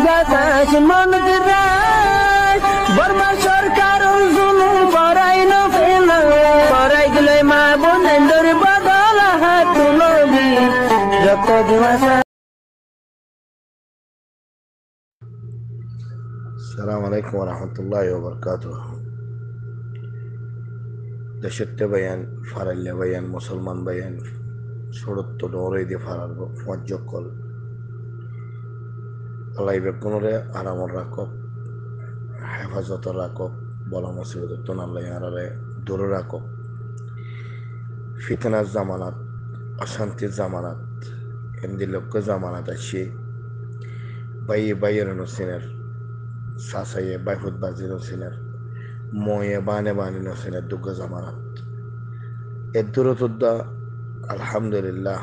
বাতাস মনত রায় বর্মা সরকার জুলুম করাই না ফেলা করাই গেলে মা বোনের বদল হাত তুলবি রক্ত দিবসা। السلام عليكم ورحمة الله وبركاته. দেশত্বে বায়ান ফারাল্লে বায়ান মুসলমান বায়ান সরত্ব ডরে দিয়ে ফারার ফজ্জকল আল্লাহ বেগুনরে আরামর রাখক হেফাজত রাখক বলা মুসিবত আল্লাহ আরারে দূরে রাখক ফিতনার জামানাত অশান্তির জামানাত এন্দিলক্ষ জামানাত আসি বাইয়ের নসিনের সাসাইয়ে বাইফুত বাজি নসিনের ময়ে বানে নসিনের দুগ্গ জামানাত এর দূরতুদ্দা আলহামদুলিল্লাহ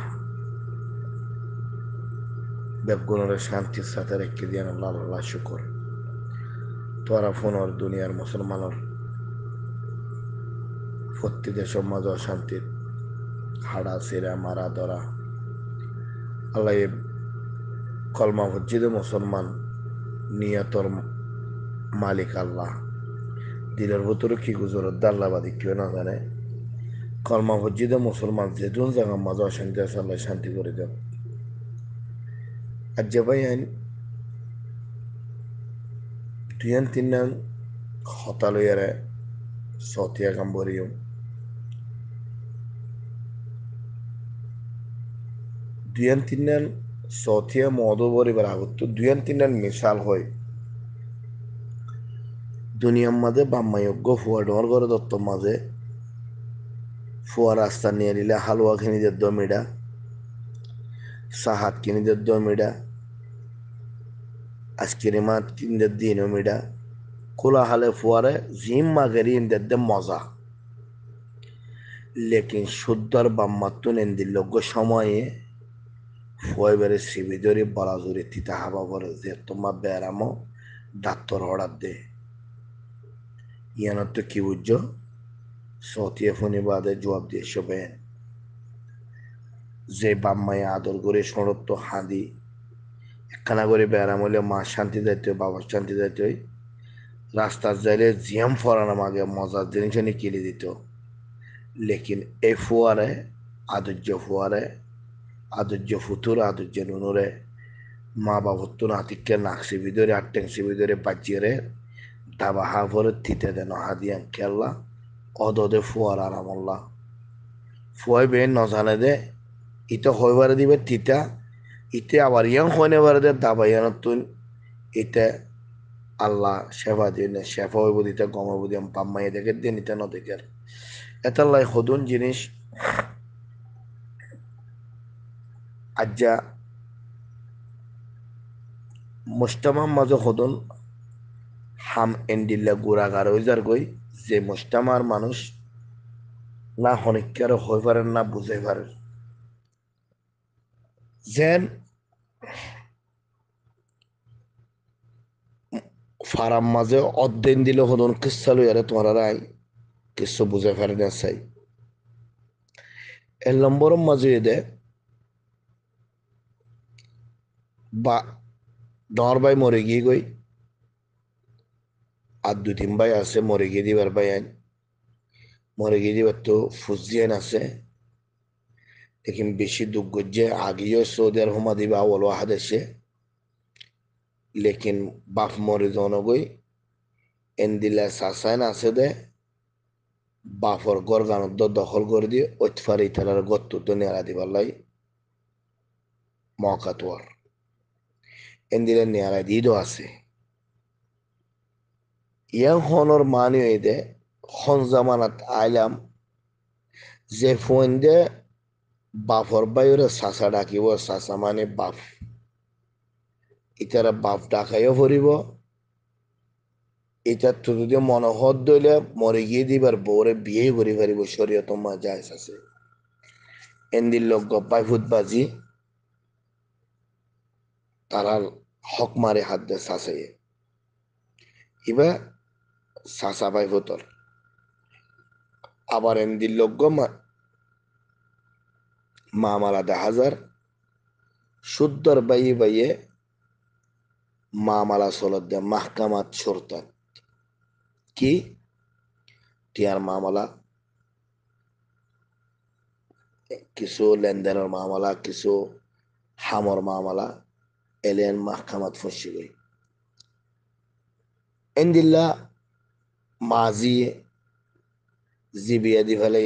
বেগুনের শান্তির সাথে রেখে দিয়ে আল্লাহ শুকর তোরা ফোনর দুনিয়ার মুসলমানের প্রতি দেশের মাঝে অশান্তির হাড়া সিরা মারা ধরা আল্লাহ কলমা মসজিদে মুসলমান নিয়তর মালিক আল্লাহ দিলের ভিতরে কি গুজরত দাল্লাবাদী কেউ না জানে কলমা মসজিদে মুসলমান যেদিন জায়গার মাঝে অশান্তি আছে আল্লাহ শান্তি করে দেব আর যে ভাই আইন দুয়ান তিনান হতালয়ারে সতিয়া কাম্বরিও দুয়ান তিনান সতিয়া মদবরি বরাবর দুয়ান তিনান মিশাল হয় দুনিয়ার মাঝে বাম্মায়োগ্য ফুয়া ডর করে দত্ত মাঝে ফুয়া রাস্তা নিয়ে নিলে হালুয়া কিনিদের দমিডা সাহাত কিনিদের দমিডা আজকের মাত কিনদের দিন মিডা খোলা হালে ফুয়ারে জিম মাগেরি ইন্দের দে মজা লেকিন শুদ্ধর বাম্মাতুন এন্দির লগ্য সময়ে ফুয়াই বেড়ে শিবিদরি বরাজুরি তিতা হাবা করে যে তোমার বেড়ামো ডাক্তর অর্ডার দে ইয়ানোর তো কি বুঝছো সতিয়া ফোনে বাদে জবাব দিয়ে শোভে যে বাম্মায় আদর করে সরত্ব হাঁদি একখানা করে বেড়াম হইলে মা শান্তি যাইতে বাবার শান্তি যাইতে রাস্তার যাইলে জিয়াম ফরানো মাগে মজার জিনিস এনে কিনে দিত লেকিন এই ফুয়ারে আদর্য ফুতুর আদর্য নুনুরে মা বাবত্তু নাতিকে নাকসি ভিতরে আটটেংসি ভিতরে বাজিয়ে দাবা হা ভরে থিতে দেন হাদিয়ান খেললা অদদে ফুয়ার আরামল্লা ফুয়াই বে নজানে দে ইতে হইবারে দিবে তিতা ইতে আবার ইয়াং হইনে বারে দে দাবা ইয়ান তুন ইতে আল্লাহ সেবা দিয়ে শেফা হইব দিতে গমব দিয়ে পাম্মাই দেখে দিয়ে নিতে ন দেখে এতাল্লাই সদুন জিনিস আজ্জা মুস্তামার মাঝে সদুন হাম এন্ডিল্লা গুড়াগার হয়ে যার গই যে মুস্তামার মানুষ না হনিকার হয়ে পারেন না বুঝে পারেন যেন ফারাম মাঝে অর্ধেন দিলে হদন কিসা লইয়ারে তোমার রাই কিছু বুঝে পারে না চাই এর নম্বর মাঝে দে বা ডর ভাই মরে গিয়ে গই আর দুই তিন ভাই আছে মরে গিয়ে দিবার ভাই আইন মরে গিয়ে দিবার তো ফুজিয়ান আছে लेकिन बेशी दुख गुज्जे आगियो सऊदी अरब हुमा दिबा अवल वाहद से लेकिन बाप मरे दोनों गई एंदिला सासायन आसे दे बाफर गोर गानो दो दखल कर दिए उतफारी तरह गत्तु तो नेरा दिबा लाई मौका तोर एंदिला नेरा दी दो आसे यह होनर मानी दे खन जमानत आलम जे फोन दे বাফর বাইরে চাচা ডাকিব চাচা মানে বাপ ইতারা বাপ ডাকাইও ফুরিব এটার তো যদি মনোহর দইলে মরে গিয়ে দিবার বউরে বিয়ে করে পারিব শরীয়ত মা যায় আছে এন্দির লোক গপ্পায় ফুটবাজি তারা হক মারে হাত দে চাচাইয়ে এবার চাচা পাই ফুতর আবার এন্দির লোক মামালা 10,000 শুদ্ধর বাইয়ে মামলা চলত দে মাহকামাত শর্তাত কি টিয়ার মামলা কিছু লেনদেনের মামলা কিছু হামর মামলা এলেন মাহকামাত ফসি গই এন্দিল্লা মাজি জিবিয়া দি ফেলে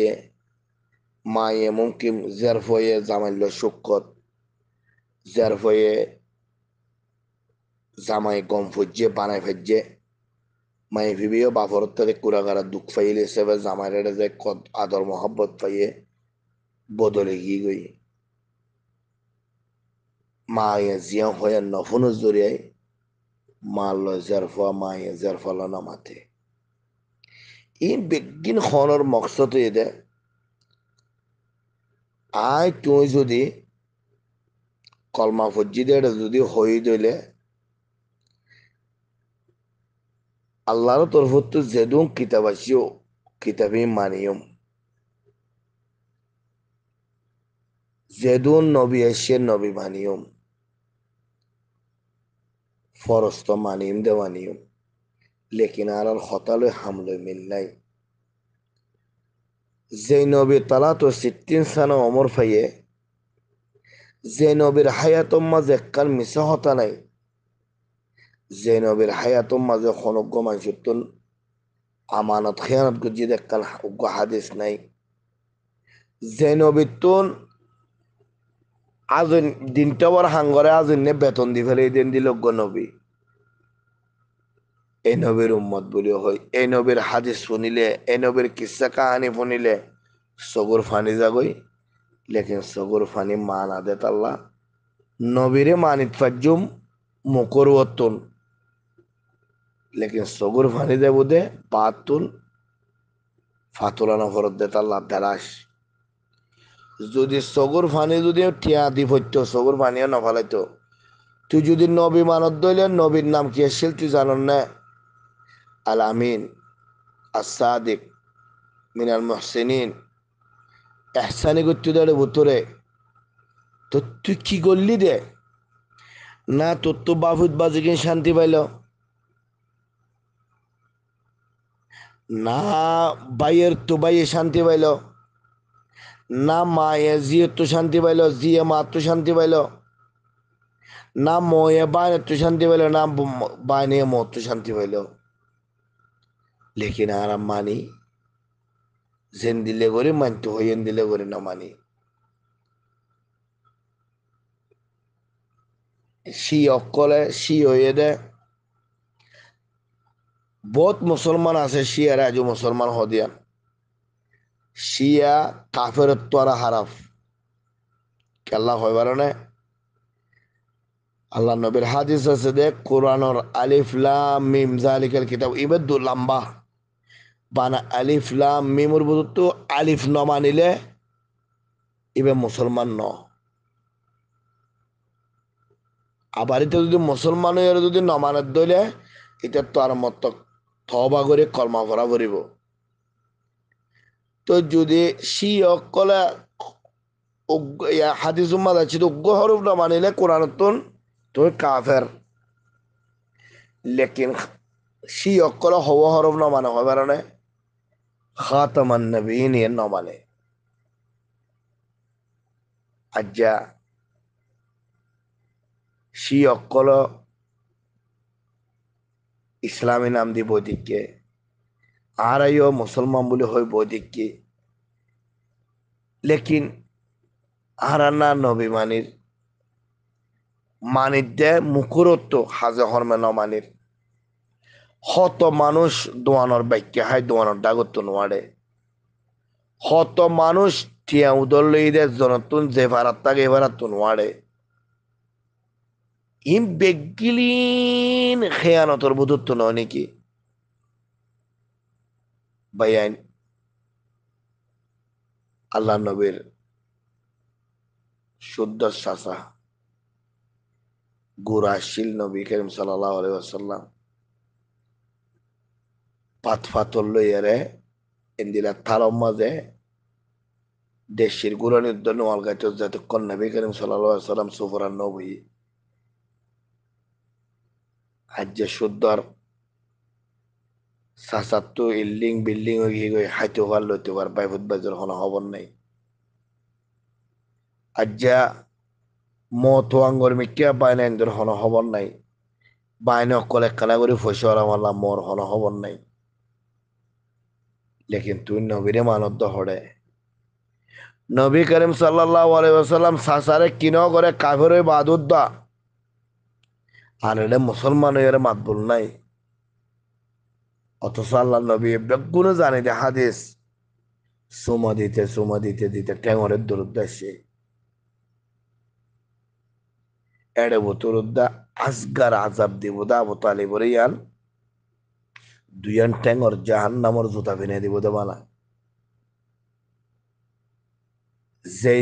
মায়ে মুমকিন জেরফয়ে জামাইল শুকত জেরফয়ে জামাই গম ফজ্জে বানাই ফেজে মাই ভিবিও বাফরত তাদের কুড়াগারা দুঃখ ফাইলে হিসেবে জামাইরে যে কত আদর মহব্বত পাইয়ে বদলে গিয়ে গই মায়ে জিয়া হয়ে নফুনুজ জরিয়ায় মাল জেরফা মায়ে জেরফাল নামাতে এই বেগিন খনর মকসদ দে আয় তুই যদি কলমা ফজ্জি দে যদি হই দইলে আল্লাহর তরফত যেদুন কিতাব আসিও কিতাবি মানিয়ম যেদুন নবী আসিয়ে নবী মানিয়ম ফরস্ত মানিম দে মানিয়ম লেকিন আর হতালে হামলে মিল নাই যে নবী তালা তো 60 সানা অমর ফাইয়ে যে নবীর হায়াতম মাঝে কাল মিশা হতা নাই যে নবীর হায়াতম মাঝে খনজ্ঞ মানুষত্বন আমানত খেয়ানত গুজি দেখাল উগ্র হাদিস নাই যে নবীর তুন আজ দিনটা বড় হাঙ্গরে আজ বেতন দি ফেলে দিন দিল নবী এই নবীর উম্মত বলি হয় এই নবীর হাদিস শুনিলে এই নবীর কিসা কাহানি শুনিলে সগর ফানি যাগই লেকিন সগর ফানি মানা দে তাল্লা নবীরে মানিত ফাজুম মুকর ওতন লেকিন সগর ফানি দেব দে পাতুন ফাতুলানো ফরত দে তাল্লা বেলাস যদি সগর ফানি যদি টিয়া দি ফইতো সগর ফানিও নফালাইতো তুই যদি নবী মানত দইলে নবীর নাম কি আসছিল তুই জানন না আল আমিন আসাদিক মিনাল মুহসিনিন এহসানি করতে দেড়ে ভুতরে তো তুই কি করলি দে না তোর তো বাফুত বাজিকে শান্তি পাইল না বাইয়ের তো বাইয়ে শান্তি পাইল না মায়ে জিয়ে তো শান্তি পাইল জিয়ে মা তো শান্তি পাইল না ময়ে বাইনের তো শান্তি পাইল না বাইনে মত তো শান্তি পাইল লেকিন আর মানি জেন দিলে করে মানতে হইয়েন দিলে করে না মানি সি অকলে সি হয়ে দে বহুত মুসলমান আছে শিয়ার আজও মুসলমান হদিয়ান শিয়া কাফের তোরা হারাফ কেল্লা হয় বারণে আল্লাহ নবীর হাদিস আছে দেখ কোরআনর আলিফ লাম মিম জালিকাল কিতাব ইবে দু লম্বা বানা আলিফ লাম মিমর বুঝত আলিফ ন মানিলে ইবে মুসলমান ন আবার এটা যদি মুসলমান হয়ে যদি ন মানত দইলে এটা তো আর মত থবা করে কর্মা ভরা ভরিব তো যদি সি অকলে হাদিস উম্মাদ আছে উগ্র হরফ না মানিলে কোরআনতন তুমি কাফের লেকিন সি অকলে হওয়া হরফ না মানে হয় বারণে খাতামান নবীন এর ন মানে আজ্জা সি অকল ইসলামী নাম দি বৈদিককে আর আইও মুসলমান বলে হয় বৈদিককে লেকিন আর না নবী মানির মানির দে মুখরত্ব হাজে হরমে ন মানির হত মানুষ দোয়ানোর বাক্যে হাই দোয়ানোর ডাগত নোয়ারে হত মানুষ টিয়া উদল লই দে জনতুন যে ভাড়াত তাকে এ ভাড়াত নোয়ারে ইম বেগিলিন খেয়ানতর বুধত্ব নয় নাকি বাইয়াইন আল্লাহ নবীর শুদ্ধ শাসা গুরাশিল নবী করিম সাল্লাল্লাহু আলাইহি ওয়াসাল্লাম পাত ফাতল লইয়ারে ইন্দিলা তারম মাঝে দেশের গুরানির জন্য অলগাইতে যতক্ষণ নবী করিম সাল্লাল্লাহু আলাইহি ওয়াসাল্লাম সুফরান নবী আজ যে সুন্দর সাসাত্তু ইল্ডিং বিল্ডিং হয়ে গিয়ে গই হাইতে পার লইতে পার বাইফুত বাজার কোনো খবর নাই আজ যা মতো আঙ্গর মিকিয়া বাইনা ইন্দোর কোনো খবর নাই বাইনা অকলে কানা করে ফসে ওরা মারলাম মোর কোনো খবর নাই লেকিন তুই নবীরে মানত হড়ে নবী করিম সাল্লাল্লাহু আলাইহি ওয়াসাল্লাম সাসারে কিনো করে কাফের বাদুদ দা আর এটা মুসলমান এর মাতবুল নাই অথচ আল্লাহ নবী বেগুনো জানে যে হাদিস সুমা দিতে দিতে টেঙরের দূরত্ব আসে এড়ে বতুরুদ্দা আসগার আজাব দিব দা আবু তালিবরে ইয়ান দুইয়ান টেঙর জাহান নামর জুতা ভিনে দিব দে মালা যে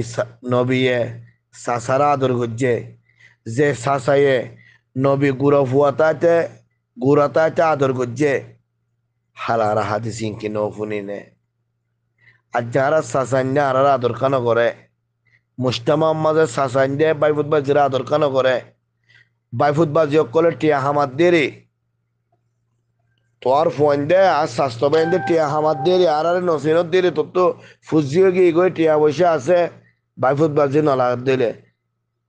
নবীয়ে সাসারা আদর করছে যে সাসায়ে নবী গুড়াতাতে আদর করছে হালারা হাদিস ইনকি নফুনি নে আর যারা সাসান্যা হারারা আদর কানো করে মুস্তামা মাঝে সাসান্যে বাইফুত বাজিরা আদর কানো করে বাইফুত বাজি অকলে টিয়া হামাত দেরি তোর ফোন দে আর স্বাস্থ্য বাইন্দে টিয়া হামাত দেরি আর নসিনত দেরি তোর তো ফুজিও গিয়ে গই টিয়া বসে আছে বাইফুত বাজি নলা দিলে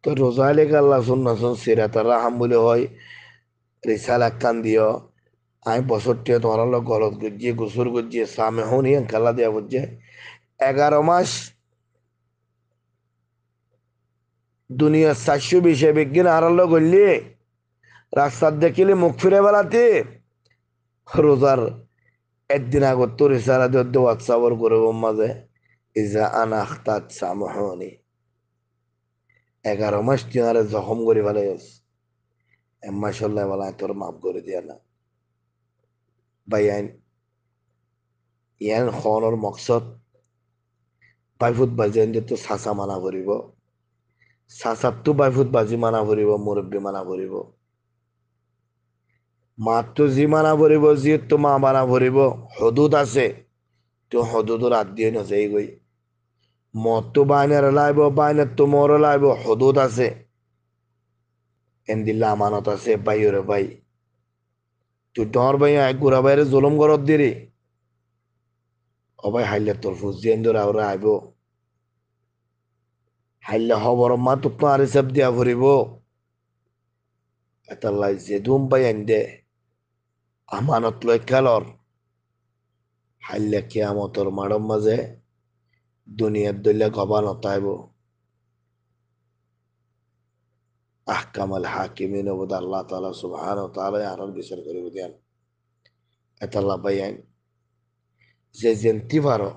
তো রোজা লেগে আল্লাহ শুন সিরাতার রাহাম বলে হয় রিসাল একখান দিও আমি বছর টিয়া তোমার লোক গলত গুজিয়ে গুসুর গুজিয়ে সামে হনি কাল্লা দেওয়া বুঝছে 11 মাস দুনিয়া 420 বিজ্ঞান হারালো করলি রাস্তার দেখিলি মুখ ফিরে বেড়াতে রোজার একদিন আগত তো রিসালা দিয়ে হোয়াটসঅ্যাপর করে মাঝে ইজা আনা আখতাত সামহনি 11 মাস তিনারে জখম করে ফেলে মাসাল্লাহ বলা তোর মাফ করে দিয়া না ভাই আইন ইয়ান খনর মকসদ বাইফুত বাজি আইন তো সাসা মানা করিব সাসাত তো বাইফুত বাজি মানা করিব মুরব্বী মানা করিব মাত তো জি মানা করিব জি তো মা মানা করিব হদুদ আছে তো হদুদর আদ দিয়ে নজাই গই মত তো বাইনের লাইব বাইনের তো মোর লাইব হদুদ আছে এন্দিল্লা আমানত আছে বাইরে ভাই তুই ডর ভাই এক গুড়া বাইরে জুলুম করত দিরি অবাই হাইলে তোর ফুজি এন্দর আওরা আইব হাইলে হবর মা তো আর হিসাব দিয়া ভরিব এটা লাই যে ধুম পাই আন দে আমানত লই কালর হাইলে কিয়ামতর মাড়ম মাঝে দুনিয়ার দলিয়া গবান অতাইব আহকামাল হাকিমিন ওবদ আল্লাহ তাআলা সুবহানাহু ওয়া তাআলা আরর বিচার করিব দিয়ান এটা আল্লাহ পাই আইন যে জেনতি পারো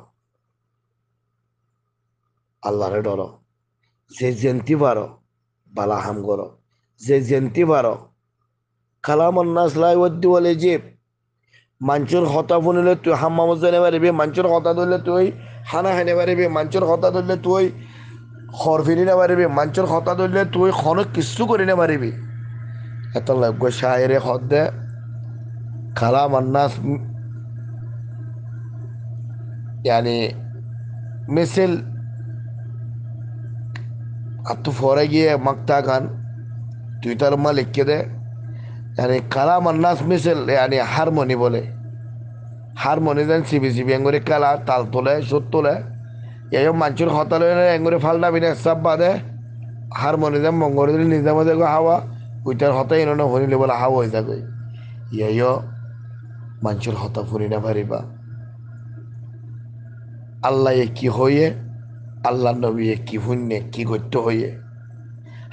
আল্লাহরে ডর যে জেনতি পারো বালা হাম করো যে জেনতি পারো কালামন নাস লাই ওয়াদ্দি ওয়াল জিব মাঞ্চুর হতা বনিলে তুই হাম্মাম জানে পারিবি মাঞ্চুর হতা ধরলে তুই হানা হানে পারিবি মাঞ্চুর হতা ধরলে তুই খর ফিরি না পারিবি মাঞ্চুর হতা ধরলে তুই খন কিচ্ছু করি না পারিবি এত লজ্ঞ শায়েরে হদ দে কালামন নাস يعني مثل আত্ম ফরে গিয়ে মাক্তা খান তুই তার মালিক কে দে يعني কালাম আন্নাস মিসেল يعني হারমোনি বলে হারমোনি দেন সিবি সিবি এঙ্গরে কালা তাল তোলে সুর তোলে এই মানুষের হতালে এঙ্গরে ফালনা বিনে সব বাদে হারমোনি দেন মঙ্গল দিলে নিজামে দেখো হাওয়া ওইটার হতাই এনে ভরিলে বলে হাওয়া হয়ে যাবে ইয়ো মানুষের হতা ফুরি না পারিবা আল্লাহ কি হইয়ে আল্লাহ নবী কি হুন্যে কি করতে হইয়ে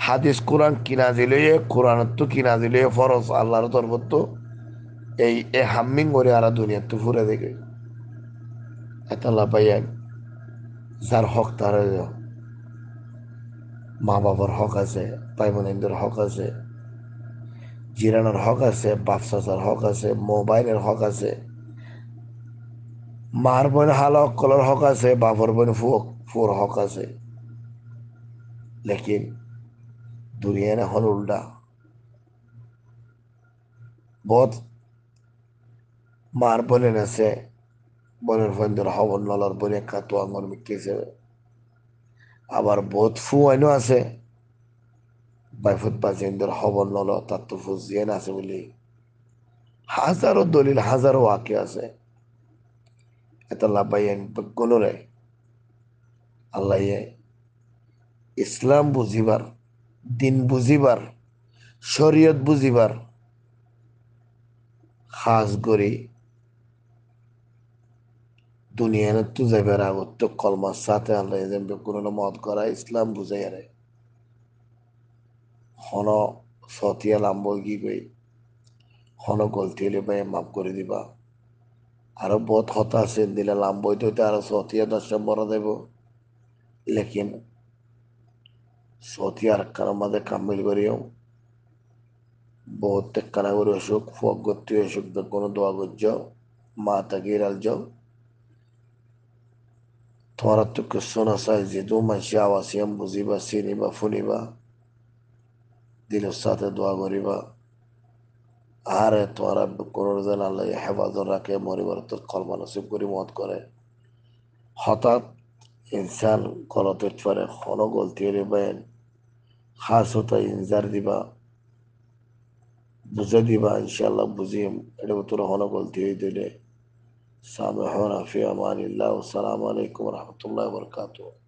হাদিস কোরআন কিনা দিলে কোরআন তো কিনা দিলে ফরজ আল্লাহর তরফ তো এই এ হাম্মিং করে আর দুনিয়া তো ফুরে দেখে এত আল্লাহ পাইয়া যার হক তার মা বাবার হক আছে ভাই বোনদের হক আছে জিরানোর হক আছে বাপসাচার হক আছে মোবাইলের হক আছে মার বোন হাল কলর হক আছে বাপর বোন ফুর হক আছে লেকিন দুনিয়া এখন উল্টা বহুত মার বোনের আছে বোনের ফোনদের হবন নলর বোনে কাতু আঙর মিকেছে আবার বহুত ফু আইনও আছে বাইফুত বাজেন্দর হবন নল তার তো ফুজিয়েন আছে বলি হাজারো দলিল হাজারো ওয়াকে আছে এটা লাভাইয়েন কোনরে আল্লাহ ইসলাম বুঝিবার দিন বুঝিবার শরীয়ত বুঝিবার খাস করি দুনিয়ার তো যাইবার আগত তো কলমার সাথে আল্লাহ যেন কোনো মত করা ইসলাম বুঝাই আরে হন সতিয়া লাম্ব কি কই হন গলতি হলে ভাই মাফ করে দিবা আরো বহুত হতা আছে দিলে লাম্ব হইতে হইতে আরো সতিয়া দশটা বড় দেব লেকিন সতিয়া আর কারো মাঝে কামিল করিও বহুত কানা করে অসুখ ফক গতি অসুখ কোনো দোয়া করছ মা তাকিয়ে রালছ তোমার তো কিছু না চাই যে দু মাসে আওয়াসিয়াম বুঝিবা চিনিবা ফুনিবা দিলের সাথে দোয়া করিবা আর তোমার কোনো যেন আল্লাহ হেফাজত রাখে মরিবার তো কলমা নসিব করি মত করে হঠাৎ ইনসান গলত পারে কোনো গলতি হলে বেন খাস হতা ইনজার দিবা বুঝে দিবা ইনশাল্লাহ বুঝিম এটা তোর হনো গলতি হয়ে দিলে সামে হন আফি আমান ইল্লাহ আসসালামু আলাইকুম রহমতুল্লাহ বরকাতুহ